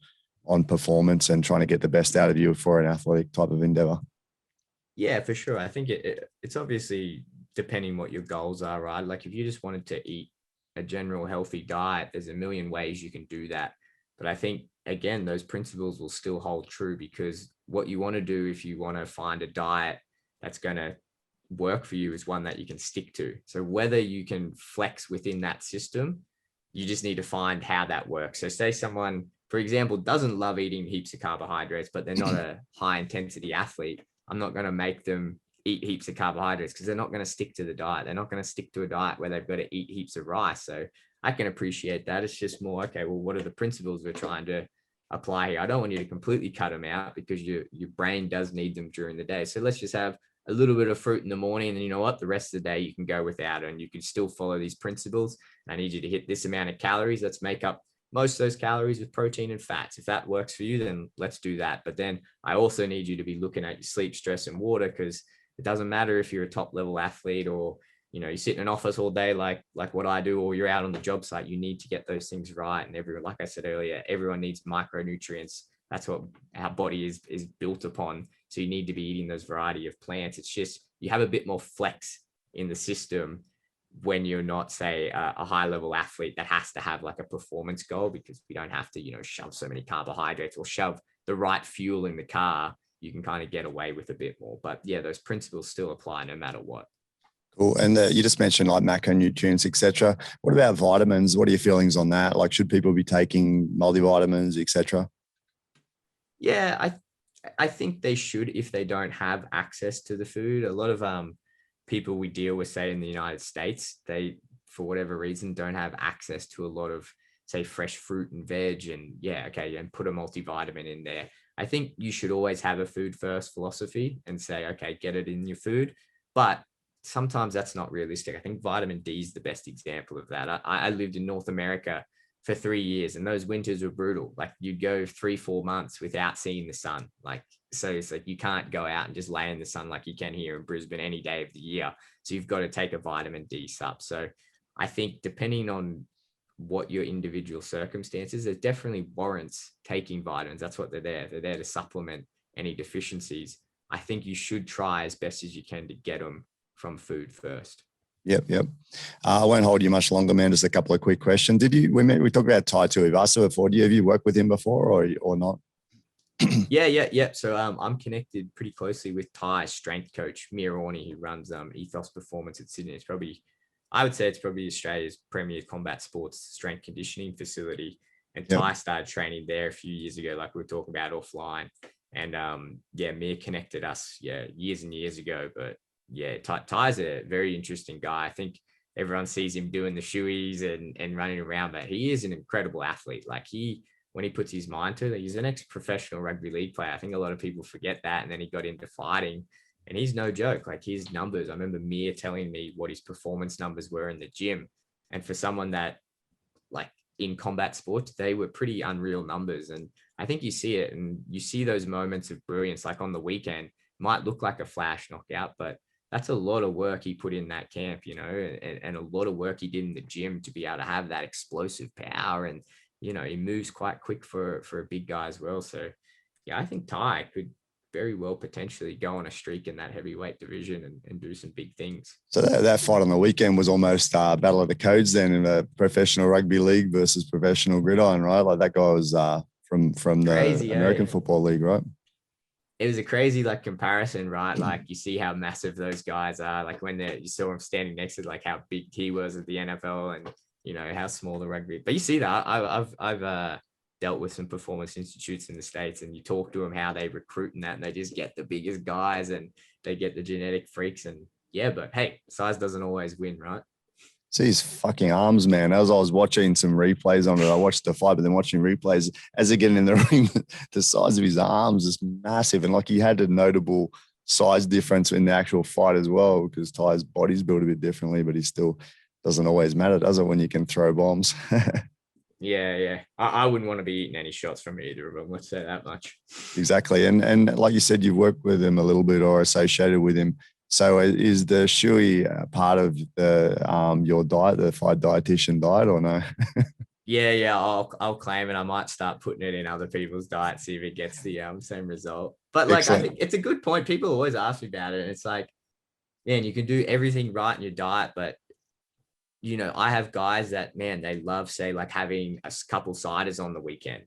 A: performance and trying to get the best out of you for an athletic type of endeavor?
B: Yeah, for sure. I think it's obviously depending what your goals are, right? Like if you just wanted to eat a general healthy diet, there's a million ways you can do that. But I think, again, those principles will still hold true, because what you want to do if you want to find a diet that's going to work for you is one that you can stick to. So whether you can flex within that system, you just need to find how that works. So say someone, for example, doesn't love eating heaps of carbohydrates, but they're not a high intensity athlete. I'm not going to make them eat heaps of carbohydrates, because they're not going to stick to the diet. They're not going to stick to a diet where they've got to eat heaps of rice. So I can appreciate that. It's just more, okay, well, what are the principles we're trying to apply here? I don't want you to completely cut them out, because your brain does need them during the day. So let's just have a little bit of fruit in the morning, and you know what, the rest of the day you can go without it, and you can still follow these principles. I need you to hit this amount of calories. Let's make up most of those calories with protein and fats. If that works for you, then let's do that. But then I also need you to be looking at your sleep, stress, and water, because it doesn't matter if you're a top level athlete, or you sit in an office all day like what I do, or you're out on the job site. You need to get those things right. And everyone, like I said earlier, everyone needs micronutrients. That's what our body is built upon. So you need to be eating those variety of plants. It's just you have a bit more flex in the system when you're not, say, a high level athlete that has to have like a performance goal, because we don't have to, shove so many carbohydrates or shove the right fuel in the car. You can kind of get away with a bit more. But yeah, those principles still apply no matter what.
A: Cool. And you just mentioned like macronutrients, etc. What about vitamins? What are your feelings on that? Like, should people be taking multivitamins, etc.?
B: Yeah, I think they should, if they don't have access to the food. A lot of people we deal with, say in the United States, they, for whatever reason, don't have access to a lot of, say, fresh fruit and veg, and and put a multivitamin in there. I think you should always have a food first philosophy and say, okay, get it in your food. But sometimes that's not realistic. I think vitamin D is the best example of that. I lived in North America for 3 years, and those winters were brutal. Like you'd go 3-4 months without seeing the sun. So it's like you can't go out and just lay in the sun like you can here in Brisbane any day of the year. So you've got to take a vitamin D sup. So I think depending on what your individual circumstances, it definitely warrants taking vitamins. That's what they're there. They're there to supplement any deficiencies. I think you should try as best as you can to get them from food first.
A: Yep. I won't hold you much longer, man. Just a couple of quick questions. We talked about Tai too. We've asked her before. Have you worked with him before or not?
B: Yeah. So I'm connected pretty closely with Tai's strength coach, Mia Orney, who runs Ethos Performance at Sydney. I would say it's probably Australia's premier combat sports strength conditioning facility. And Tai started training there a few years ago, like we were talking about offline. And Mia connected us years and years ago. But yeah, Tai's a very interesting guy. I think everyone sees him doing the shoeies and running around, but he is an incredible athlete. Like when he puts his mind to it, he's an ex-professional rugby league player. I think a lot of people forget that. And then he got into fighting, and he's no joke. Like his numbers, I remember Mia telling me what his performance numbers were in the gym. And for someone that like in combat sports, they were pretty unreal numbers. And I think you see it, and you see those moments of brilliance, like on the weekend, might look like a flash knockout, but that's a lot of work he put in that camp, and a lot of work he did in the gym to be able to have that explosive power. And, he moves quite quick for a big guy as well. So yeah, I think Tai could very well potentially go on a streak in that heavyweight division and do some big things.
A: So that fight on the weekend was almost battle of the codes then in a professional rugby league versus professional gridiron, right? Like that guy was from the
B: Crazy,
A: American
B: eh?
A: Football League, right?
B: It was a crazy like comparison, right? Like you see how massive those guys are. Like when you saw him standing next to like how big he was at the NFL, and how small the rugby. But you see that I've dealt with some performance institutes in the States, and you talk to them how they recruit and that, and they just get the biggest guys and they get the genetic freaks. And yeah, but hey, size doesn't always win, right?
A: See his fucking arms, man. As I was watching some replays on it, I watched the fight, but then watching replays as they're getting in the ring, the size of his arms is massive. And like he had a notable size difference in the actual fight as well, because Ty's body's built a bit differently, but he still doesn't always matter, does it, when you can throw bombs?
B: Yeah. I wouldn't want to be eating any shots from either of them. Let's say that much.
A: Exactly. And like you said, you've worked with him a little bit or associated with him. So is the Shui part of the your diet, the fight dietitian diet, or no?
B: Yeah. I'll claim it. I might start putting it in other people's diets, see if it gets the same result. But like, I
A: Excellent.
B: think it's a good point. People always ask me about it. And it's like, man, you can do everything right in your diet, but I have guys that, man, they love, say, like having a couple ciders on the weekend.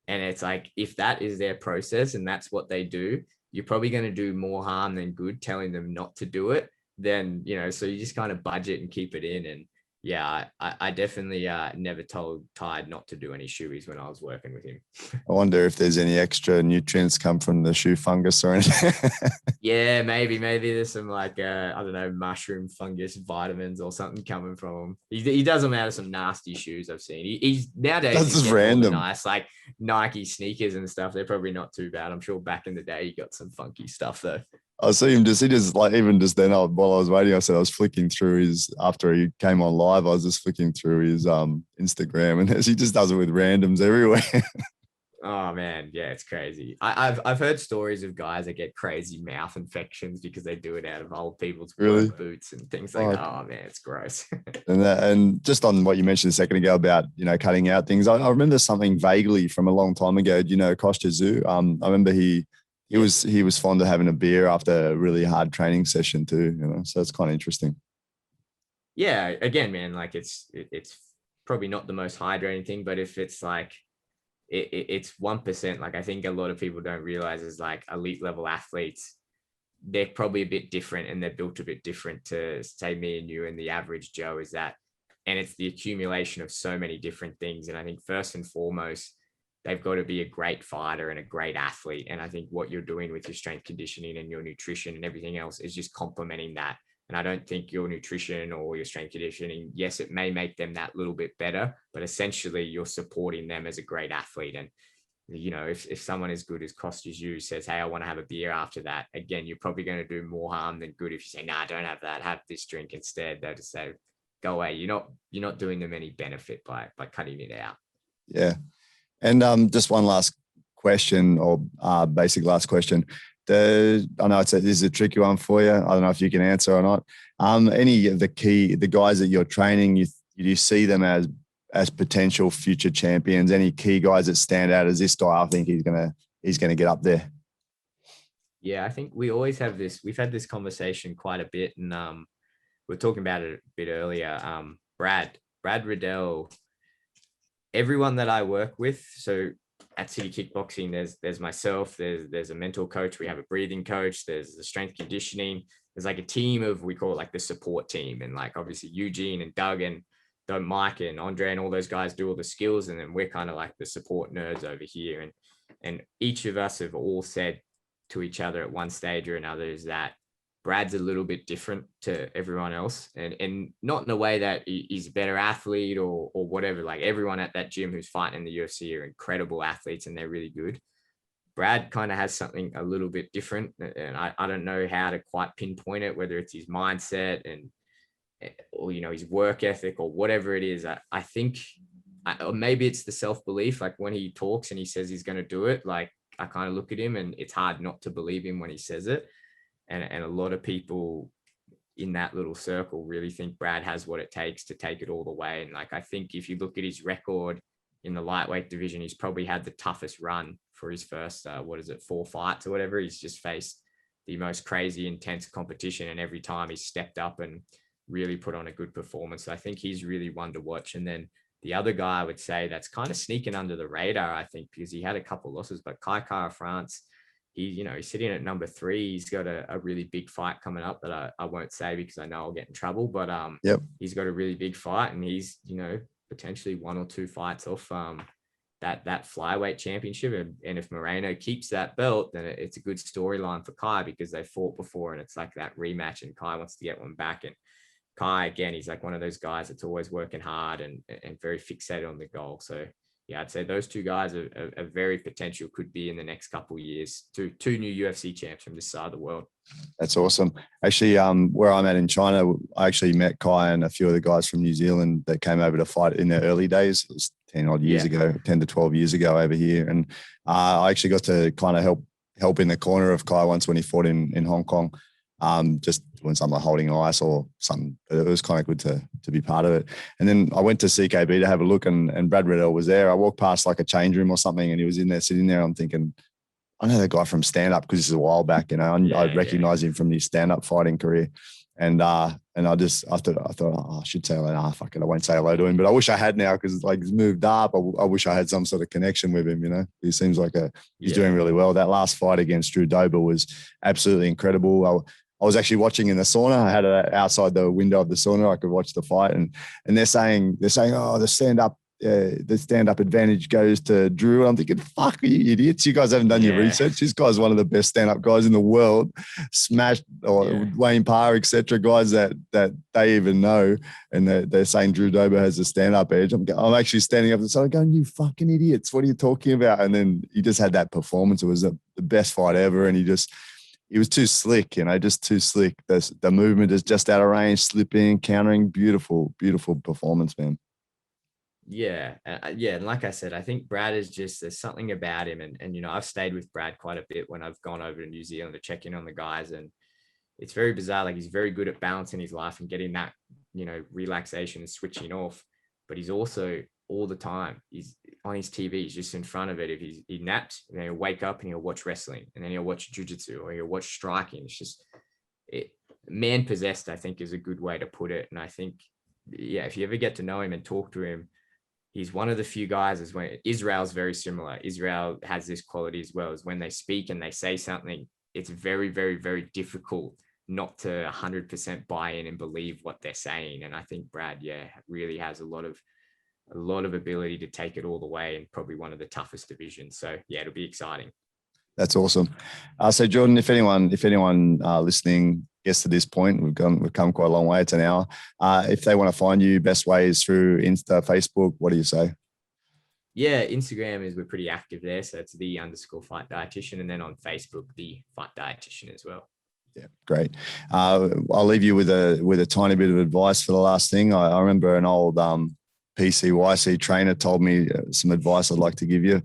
B: And it's like, if that is their process and that's what they do, you're probably going to do more harm than good telling them not to do it. Then, so you just kind of budget and keep it in. And yeah, I definitely never told Tide not to do any shoeies when I was working with him.
A: I wonder if there's any extra nutrients come from the shoe fungus or anything.
B: Yeah, maybe there's some like I don't know, mushroom fungus vitamins or something coming from him. He does them out of some nasty shoes I've seen. He's nowadays
A: That's
B: he's
A: just
B: getting all the
A: random.
B: nice like Nike sneakers and stuff. They're probably not too bad. I'm sure back in the day he got some funky stuff though.
A: I see him he just like, even just then while I was waiting, I said I was flicking through after he came on live, I was just flicking through his Instagram, and he just does it with randoms everywhere.
B: Oh man, yeah, it's crazy. I've heard stories of guys that get crazy mouth infections because they do it out of old people's
A: Really?
B: work boots and things like that. Oh man, it's gross.
A: And just on what you mentioned a second ago about cutting out things, I remember something vaguely from a long time ago. Kostya Tszyu? I remember he was fond of having a beer after a really hard training session too. So it's kind of interesting.
B: Yeah, again, man, like it's probably not the most hydrating thing, but if it's like it's 1%, like I think a lot of people don't realize is like elite level athletes, they're probably a bit different and they're built a bit different to say me and you and the average Joe is that. And it's the accumulation of so many different things. And I think first and foremost, they've got to be a great fighter and a great athlete. And I think what you're doing with your strength conditioning and your nutrition and everything else is just complementing that. And I don't think your nutrition or your strength conditioning, yes, it may make them that little bit better, but essentially you're supporting them as a great athlete. And, if someone as good as Kostya Tszyu says, hey, I want to have a beer after that, again, you're probably going to do more harm than good. If you say, nah, don't have that, have this drink instead, they'll just say, go away. You're not doing them any benefit by cutting it out.
A: Yeah. And just one last question or basic last question. I know this is a tricky one for you. I don't know if you can answer or not. Any of the guys that you're training, you see them as potential future champions? Any key guys that stand out as this guy? I think he's gonna get up there.
B: Yeah, I think we always have this. We've had this conversation quite a bit, and we were talking about it a bit earlier. Brad Riddell. Everyone that I work with, so at City Kickboxing, there's myself, there's a mental coach, we have a breathing coach, there's the strength conditioning, there's like a team of, we call it like the support team, and like obviously Eugene and Doug and Mike and Andre and all those guys do all the skills, and then we're kind of like the support nerds over here, and each of us have all said to each other at one stage or another is that Brad's a little bit different to everyone else, and not in a way that he's a better athlete or whatever. Like everyone at that gym who's fighting in the UFC are incredible athletes and they're really good. Brad kind of has something a little bit different, and I don't know how to quite pinpoint it, whether it's his mindset or his work ethic or whatever it is. I think or maybe it's the self-belief. Like when he talks and he says he's going to do it, like I kind of look at him and it's hard not to believe him when he says it. And a lot of people in that little circle really think Brad has what it takes to take it all the way. And like, I think if you look at his record in the lightweight division, he's probably had the toughest run for his first, 4 fights or whatever. He's just faced the most crazy, intense competition. And every time he's stepped up and really put on a good performance. So I think he's really one to watch. And then The other guy I would say that's kind of sneaking under the radar, I think, because he had a couple losses, but Kai Kara France, he's sitting at number 3. He's got a really big fight coming up that I won't say because I know I'll get in trouble, but he's got a really big fight, and he's, potentially 1 or 2 fights off that flyweight championship. And if Moreno keeps that belt, then it's a good storyline for Kai, because they fought before and it's like that rematch, and Kai wants to get one back. And Kai, again, he's like one of those guys that's always working hard and very fixated on the goal. So yeah, I'd say those 2 guys are very potential, could be in the next couple of years, two new UFC champs from this side of the world.
A: That's awesome. Actually, where I'm at in China, I actually met Kai and a few of the guys from New Zealand that came over to fight in their early days. It was 10 odd years ago, 10 to 12 years ago over here. And I actually got to kind of help in the corner of Kai once when he fought in Hong Kong. Just doing something like holding ice or something. It was kind of good to be part of it. And then I went to CKB to have a look, and Brad Riddell was there. I walked past like a change room or something, and he was in there sitting there. I'm thinking, I know that guy from stand-up because this is a while back, I'd recognize him from his stand-up fighting career. And I thought, I should say, fuck it, I won't say hello to him. But I wish I had now, because like he's moved up. I wish I had some sort of connection with him. He seems like he's doing really well. That last fight against Drew Dober was absolutely incredible. I was actually watching in the sauna. I had it outside the window of the sauna. I could watch the fight, and they're saying, oh, the stand-up advantage goes to Drew. I'm thinking, fuck, are you idiots? You guys haven't done your research. This guy's one of the best stand-up guys in the world. Smashed Wayne Parr, etc. Guys that they even know, and they're saying Drew Dober has a stand-up edge. I'm actually standing up and side going, you fucking idiots! What are you talking about? And then he just had that performance. It was the best fight ever, and he was too slick, just too slick. The movement is just out of range, slipping, countering. Beautiful, beautiful performance, man.
B: Yeah. And like I said, I think Brad is there's something about him. And I've stayed with Brad quite a bit when I've gone over to New Zealand to check in on the guys. And it's very bizarre. Like, he's very good at balancing his life and getting that, relaxation and switching off. But he's also all the time, he's on his TV, he's just in front of it. If he naps, and then he'll wake up and he'll watch wrestling, and then he'll watch jiu-jitsu, or he'll watch striking. It's just man possessed, I think, is a good way to put it. And I think, if you ever get to know him and talk to him, he's one of the few guys, as when Israel's very similar. Israel has this quality as well, as when they speak and they say something, it's very, very, very difficult not to 100% buy in and believe what they're saying. And I think Brad, really has a lot of ability to take it all the way, and probably one of the toughest divisions. So it'll be exciting.
A: That's awesome. So Jordan, if anyone listening gets to this point, we've come quite a long way. It's an hour. If they want to find you, best way is through Insta, Facebook. What do you say?
B: Yeah, Instagram we're pretty active there. So it's _fight dietitian. And then on Facebook, the fight dietitian as well.
A: Yeah, great. I'll leave you with a tiny bit of advice for the last thing. I remember an old PCYC trainer told me some advice I'd like to give you.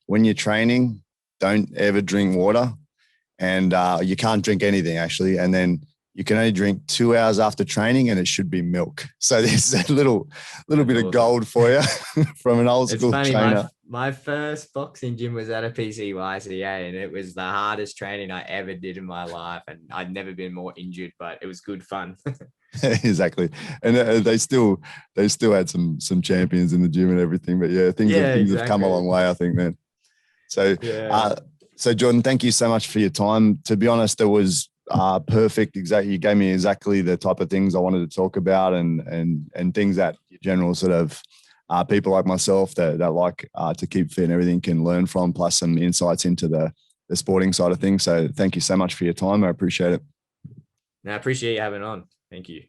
A: When you're training, don't ever drink water, and you can't drink anything actually. And then you can only drink 2 hours after training, and it should be milk. So there's a little bit of gold for you from an old school trainer.
B: My first boxing gym was at a PCYCA, and it was the hardest training I ever did in my life. And I'd never been more injured, but it was good fun.
A: Exactly. And they still had some champions in the gym and everything. But things have come a long way, I think, man. So, so Jordan, thank you so much for your time. To be honest, it was perfect. Exactly. You gave me exactly the type of things I wanted to talk about, and things that general sort of people like myself that like to keep fit and everything can learn from, plus some insights into the sporting side of things. So thank you so much for your time. I appreciate it.
B: I appreciate you having on. Thank you.